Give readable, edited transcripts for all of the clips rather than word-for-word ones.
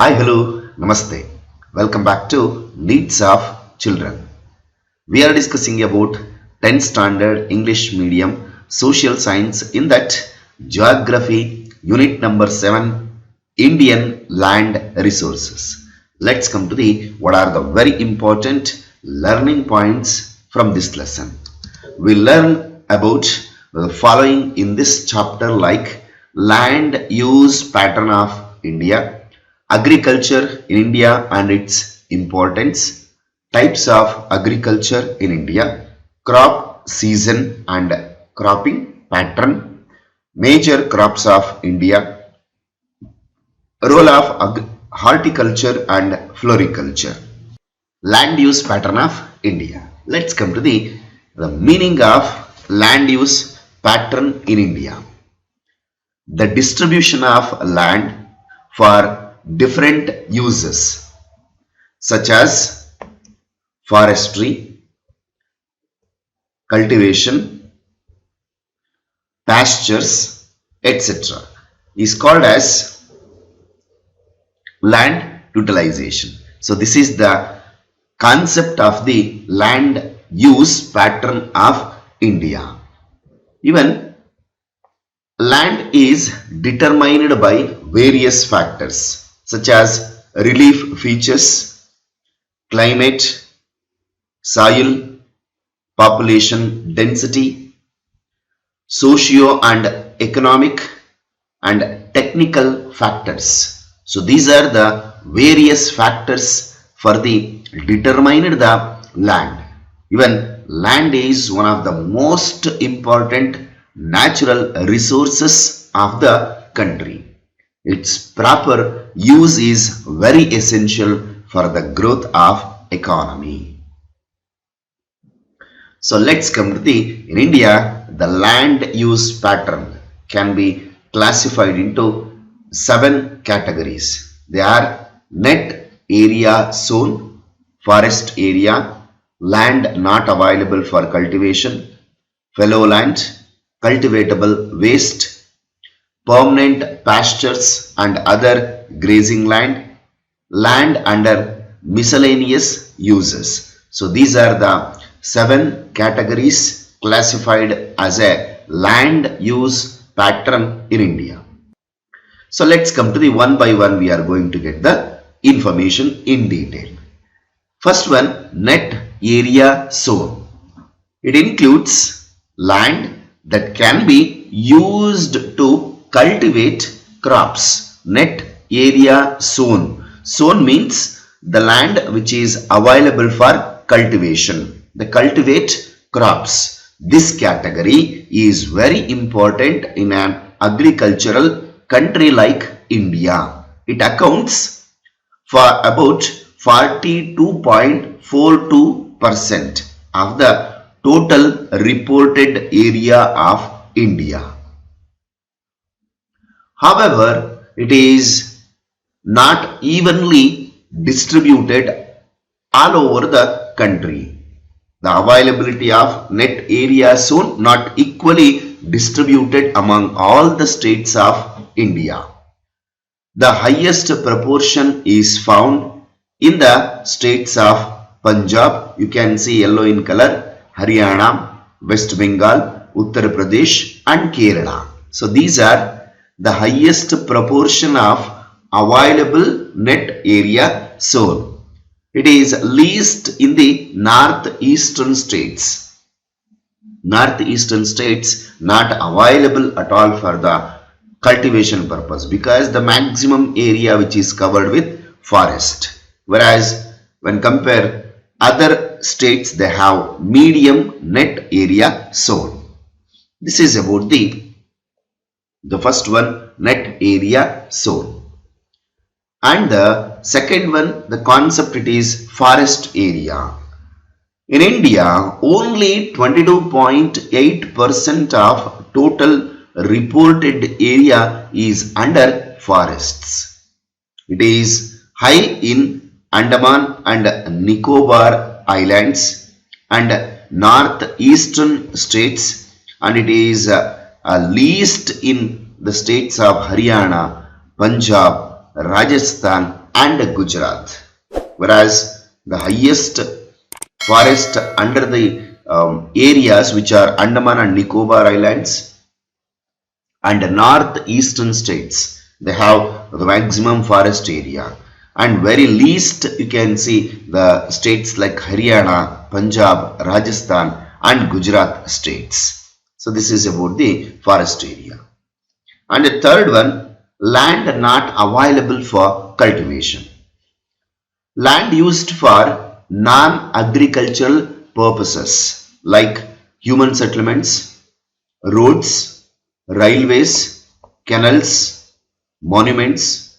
Hi, hello, namaste. Welcome back to Needs of Children. We are discussing about 10th standard English medium social science, in that geography unit number 7, Indian land resources. Let's come to what are the very important learning points from this lesson. We learn about the following in this chapter, like land use pattern of India, agriculture in India and its importance, types of agriculture in India, crop season and cropping pattern, major crops of India, role of horticulture and floriculture, land use pattern of India. Let's come to the meaning of land use pattern in India. The distribution of land for different uses such as forestry, cultivation, pastures, etc. is called as land utilization. So this is the concept of the land use pattern of India. Even land is determined by various factors such as relief features, climate, soil, population density, socio and economic and technical factors. So these are the various factors for the determined the land. Even land is one of the most important natural resources of the country. Its proper use is very essential for the growth of economy. So let's come to in India, the land use pattern can be classified into 7 categories. They are net area sown, forest area, land not available for cultivation, fallow land, cultivable waste, permanent pastures and other grazing land, land under miscellaneous uses. So these are the 7 categories classified as a land use pattern in India. So let's come to the one by one. We are going to get the information in detail. First one, net area sown. It includes land that can be used to cultivate crops. Net area sown. Sown means the land which is available for cultivation. The cultivate crops. This category is very important in an agricultural country like India. It accounts for about 42.42% of the total reported area of India. However, it is not evenly distributed all over the country. The availability of net area sown not equally distributed among all the states of India. The highest proportion is found in the states of Punjab. You can see yellow in color, Haryana, West Bengal, Uttar Pradesh and Kerala. So these are the highest proportion of available net area sown. It is least in the northeastern states. Northeastern states not available at all for the cultivation purpose, because the maximum area which is covered with forest. Whereas when compare other states, they have medium net area sown. This is about the first one, net area sown. And the second one, the concept, it is forest area. In India, only 22.8% of total reported area is under forests. It is high in Andaman and Nicobar Islands and northeastern states, and it is least in the states of Haryana, Punjab, Rajasthan and Gujarat. Whereas the highest forest under the areas which are Andaman and Nicobar Islands and northeastern states, they have the maximum forest area, and very least you can see the states like Haryana, Punjab, Rajasthan and Gujarat states. So this is about the forest area. And the third one, land not available for cultivation. Land used for non-agricultural purposes like human settlements, roads, railways, canals, monuments,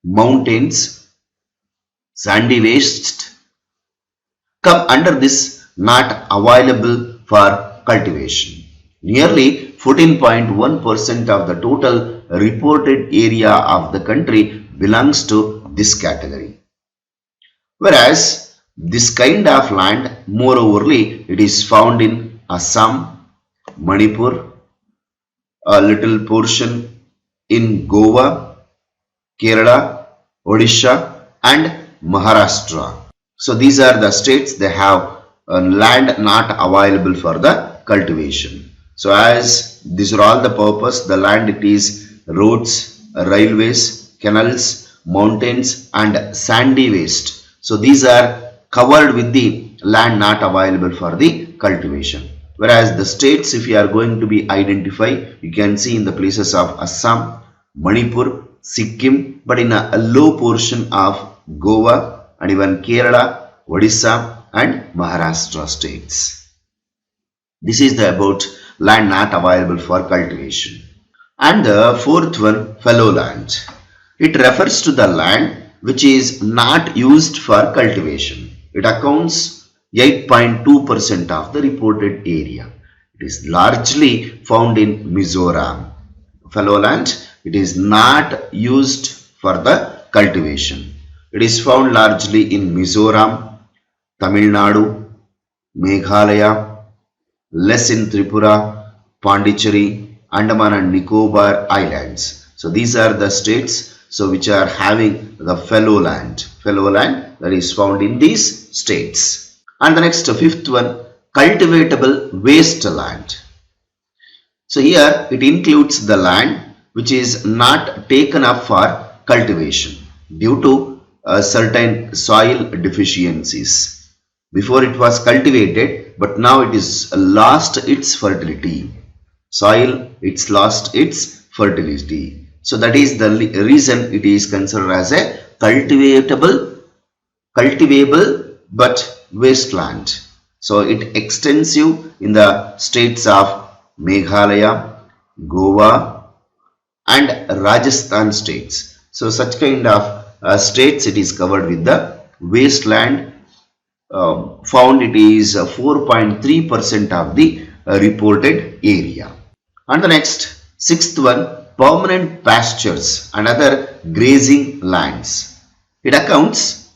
mountains, sandy waste come under this not available for cultivation. Nearly 14.1% of the total reported area of the country belongs to this category. Whereas this kind of land, moreoverly, it is found in Assam, Manipur, a little portion in Goa, Kerala, Odisha and Maharashtra. So these are the states they have land not available for the cultivation. So as these are all the purpose, the land it is roads, railways, canals, mountains and sandy waste. So these are covered with the land not available for the cultivation. Whereas the states, if you are going to be identify, you can see in the places of Assam, Manipur, Sikkim, but in a low portion of Goa and even Kerala, Odisha and Maharashtra states. This is the about land not available for cultivation. And the fourth one, fallow land. It refers to the land which is not used for cultivation. It accounts 8.2% of the reported area. It is largely found in Mizoram. Fallow land, it is not used for the cultivation. It is found largely in Mizoram, Tamil Nadu, Meghalaya, less in Tripura, Pondicherry, Andaman and Nicobar Islands. So these are the states which are having the fallow land. Fallow land that is found in these states. And the next fifth one, cultivable wasteland. So here it includes the land which is not taken up for cultivation due to certain soil deficiencies. Before it was cultivated, but now it is lost its fertility. Soil, it's lost its fertility. So that is the reason it is considered as a cultivable but wasteland. So it extends you in the states of Meghalaya, Goa and Rajasthan states. So such kind of states it is covered with the wasteland. Found it is 4.3% of the reported area. And the next sixth one, permanent pastures and other grazing lands. It accounts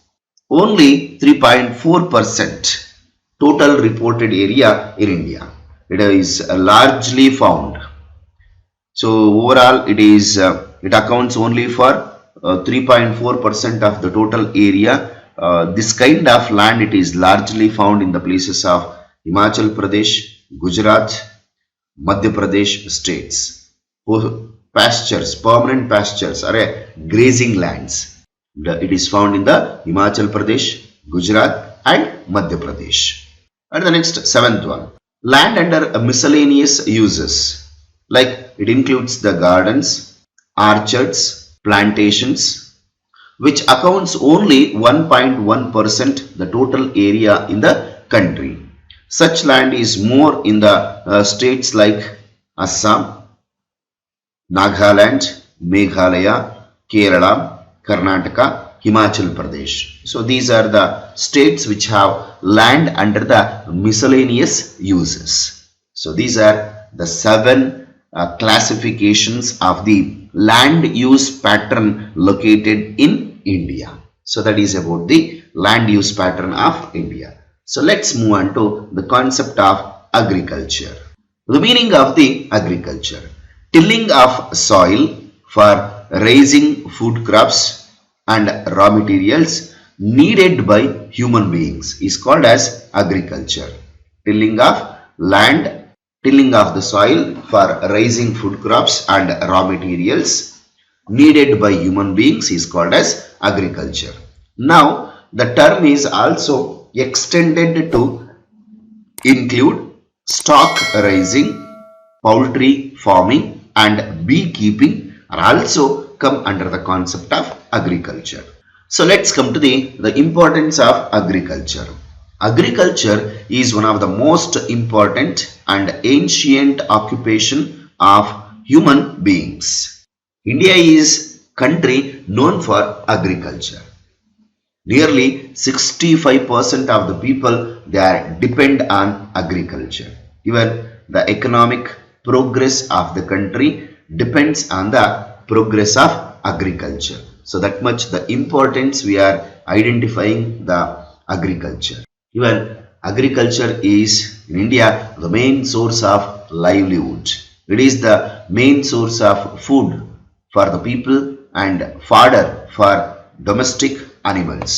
only 3.4% total reported area in India. It is largely found. So overall it accounts only for 3.4% of the total area. This kind of land it is largely found in the places of Himachal Pradesh, Gujarat, Madhya Pradesh states. Pastures, permanent pastures are grazing lands. It is found in the Himachal Pradesh, Gujarat and Madhya Pradesh. And the next seventh one, land under miscellaneous uses. Like it includes the gardens, orchards, plantations, which accounts only 1.1% the total area in the country. Such land is more in the states like Assam, Nagaland, Meghalaya, Kerala, Karnataka, Himachal Pradesh. So these are the states which have land under the miscellaneous uses. So these are the 7 classifications of the land use pattern located in India. So that is about the land use pattern of India. So let's move on to the concept of agriculture. The meaning of the agriculture: tilling of soil for raising food crops and raw materials needed by human beings is called as agriculture. Tilling of land, tilling of the soil for raising food crops and raw materials needed by human beings is called as agriculture. Now, the term is also extended to include stock raising, poultry farming and beekeeping are also come under the concept of agriculture. So let's come to the importance of agriculture. Agriculture is one of the most important and ancient occupation of human beings. India is country known for agriculture. Nearly 65% of the people they are depend on agriculture. Even the economic progress of the country depends on the progress of agriculture. So that much the importance we are identifying the agriculture. Even agriculture is in India the main source of livelihood. It is the main source of food for the people and fodder for domestic animals.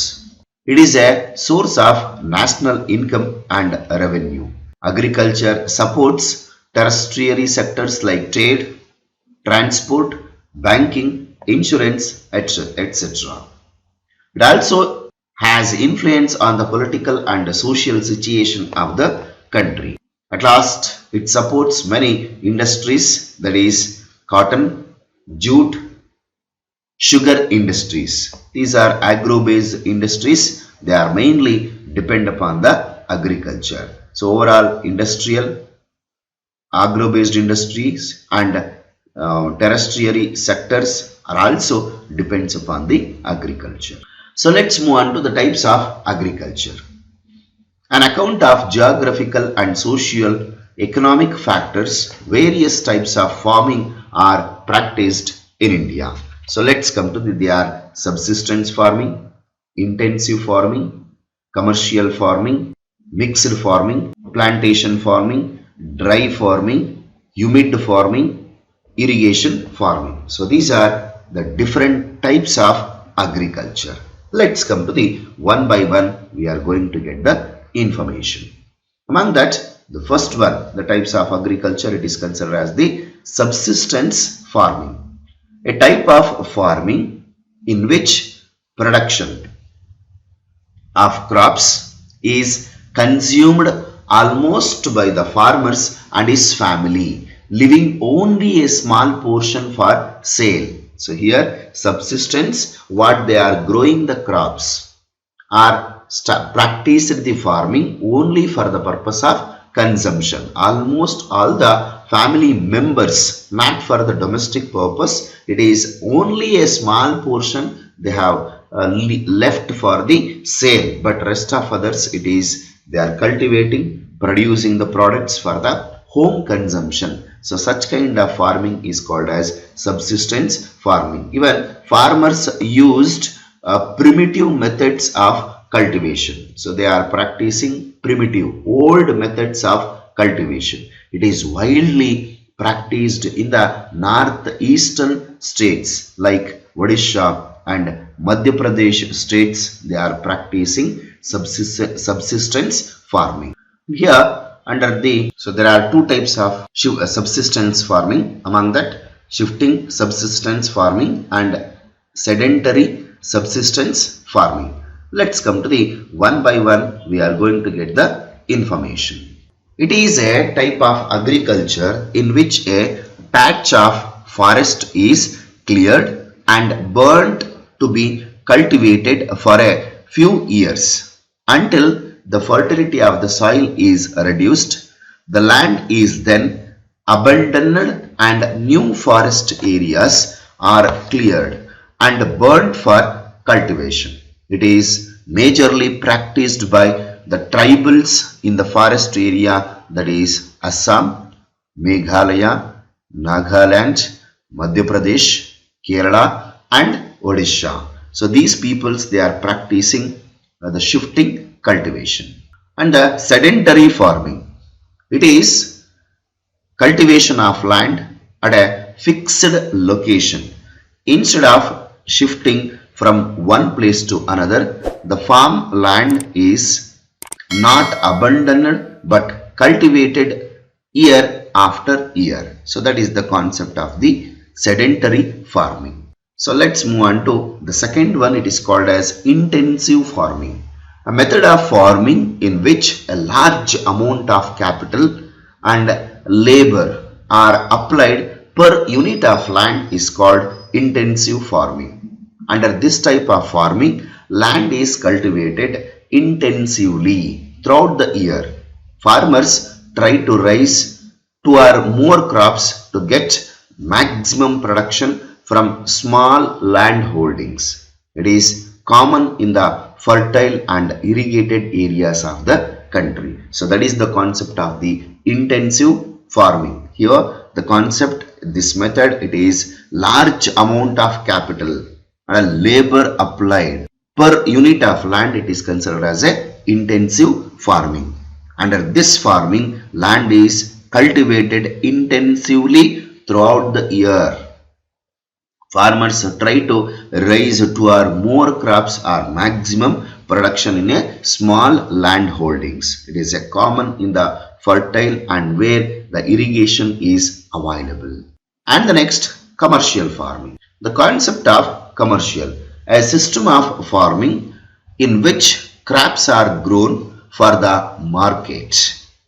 It is a source of national income and revenue. Agriculture supports tertiary sectors like trade, transport, banking, insurance, etc. It also has influence on the political and social situation of the country. At last, it supports many industries, that is cotton, jute, sugar industries. These are agro-based industries. They are mainly depend upon the agriculture. So overall industrial, agro-based industries and tertiary sectors are also depends upon the agriculture. So let's move on to the types of agriculture. An account of geographical and social economic factors, various types of farming are practiced in India. So let's come to they are subsistence farming, intensive farming, commercial farming, mixed farming, plantation farming, dry farming, humid farming, irrigation farming. So these are the different types of agriculture. Let's come to the one by one we are going to get the information. Among that, the first one, the types of agriculture, it is considered as the subsistence farming. A type of farming in which production of crops is consumed almost by the farmers and his family, leaving only a small portion for sale. So here subsistence, what they are growing the crops are practiced the farming only for the purpose of consumption. Almost all the family members, not for the domestic purpose, it is only a small portion they have left for the sale, but rest of others it is they are cultivating, producing the products for the home consumption. So such kind of farming is called as subsistence farming. Even farmers used primitive methods of cultivation. So they are practicing primitive, old methods of cultivation. It is widely practiced in the northeastern states like Odisha and Madhya Pradesh states. They are practicing subsistence farming. Here under so there are two types of subsistence farming. Among that, shifting subsistence farming and sedentary subsistence farming. Let's come to the one by one we are going to get the information. It is a type of agriculture in which a patch of forest is cleared and burnt to be cultivated for a few years until the fertility of the soil is reduced. The land is then abandoned and new forest areas are cleared and burnt for cultivation. It is majorly practiced by the tribals in the forest area, that is Assam, Meghalaya, Nagaland, Madhya Pradesh, Kerala and Odisha. So these peoples, they are practicing the shifting cultivation. And the sedentary farming, it is cultivation of land at a fixed location instead of shifting from one place to another. The farm land is not abandoned but cultivated year after year. So that is the concept of the sedentary farming. So let's move on to the second one. It is called as intensive farming. A method of farming in which a large amount of capital and labor are applied per unit of land is called intensive farming. Under this type of farming, land is cultivated intensively throughout the year. Farmers try to raise two or more crops to get maximum production from small land holdings. It is common in the fertile and irrigated areas of the country. So that is the concept of the intensive farming. Here the concept, this method, it is large amount of capital and labor applied per unit of land. It is considered as a intensive farming. Under this farming, land is cultivated intensively throughout the year. Farmers try to raise two or more crops or maximum production in a small land holdings. It is a common in the fertile and where the irrigation is available. And the next, commercial farming. The concept of commercial, a system of farming in which crops are grown for the market,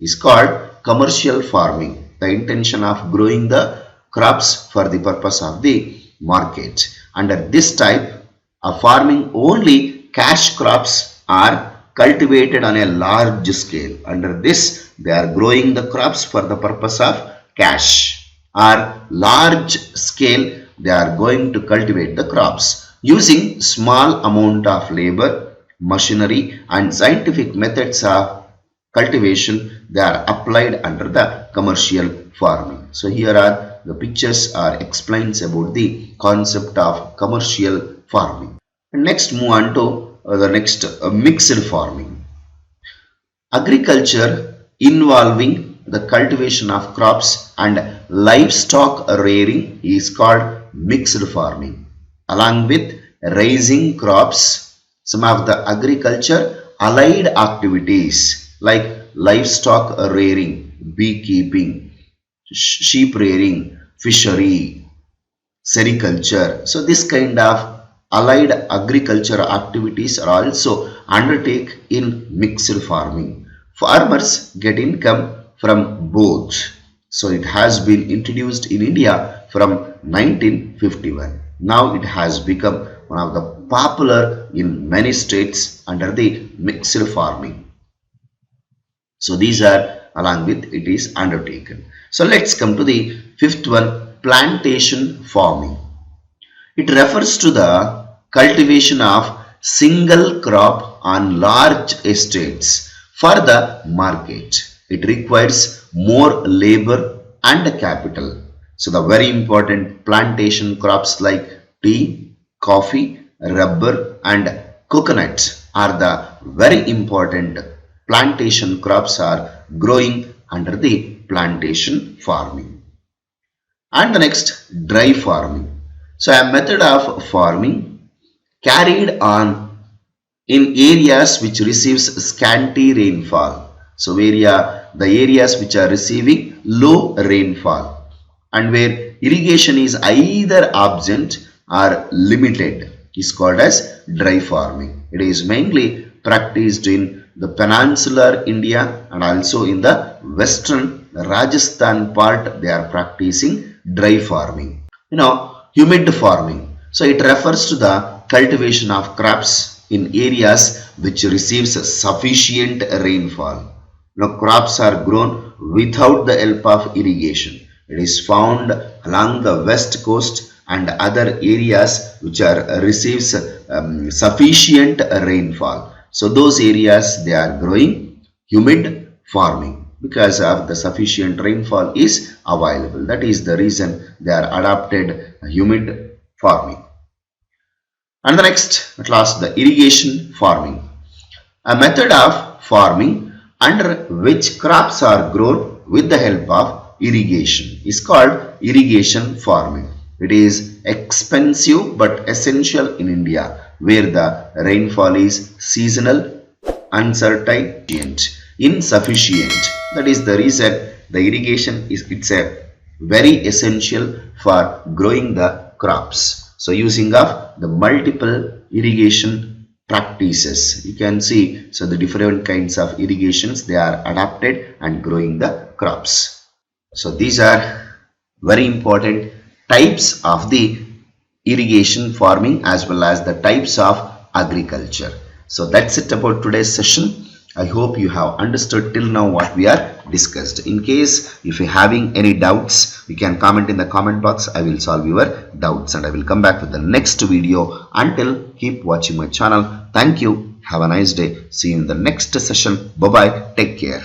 is called commercial farming. The intention of growing the crops for the purpose of the market. Under this type of farming, only cash crops are cultivated on a large scale. Under this, they are growing the crops for the purpose of cash, or large scale they are going to cultivate the crops using small amount of labor, machinery and scientific methods of cultivation. They are applied under the commercial farming. So here are the pictures are explains about the concept of commercial farming. And next move on to the next mixed farming. Agriculture involving the cultivation of crops and livestock rearing is called mixed farming. Along with raising crops, some of the agriculture allied activities like livestock rearing, beekeeping, sheep rearing, fishery, sericulture. So this kind of allied agriculture activities are also undertaken in mixed farming. Farmers get income from both. So it has been introduced in India from 1951. Now it has become one of the popular in many states under the mixed farming. So these are along with it is undertaken. So let's come to the fifth one, plantation farming. It refers to the cultivation of single crop on large estates for the market. It requires more labor and capital. So the very important plantation crops like tea, coffee, rubber and coconut are the very important plantation crops are growing under the plantation farming. And the next, dry farming. So a method of farming carried on in areas which receives scanty rainfall. So the areas which are receiving low rainfall and where irrigation is either absent or limited is called as dry farming. It is mainly practiced in the peninsular India and also in the western Rajasthan part. They are practicing dry farming. Humid farming. So it refers to the cultivation of crops in areas which receives sufficient rainfall. Crops are grown without the help of irrigation. It is found along the west coast and other areas which are receives sufficient rainfall. So those areas they are growing humid farming because of the sufficient rainfall is available. That is the reason they are adopted humid farming. And the next, at last, the irrigation farming. A method of farming under which crops are grown with the help of irrigation is called irrigation farming. It is expensive but essential in India, where the rainfall is seasonal, uncertain, insufficient. That is the reason the irrigation is a very essential for growing the crops. So using of the multiple irrigation practices, you can see, so the different kinds of irrigations, they are adapted and growing the crops. So these are very important types of the irrigation farming as well as the types of agriculture. So that's it about today's session. I hope you have understood till now what we are discussed. In case if you're having any doubts, you can comment in the comment box. I will solve your doubts and I will come back with the next video. Until, keep watching my channel. Thank you. Have a nice day. See you in the next session. Bye bye. Take care.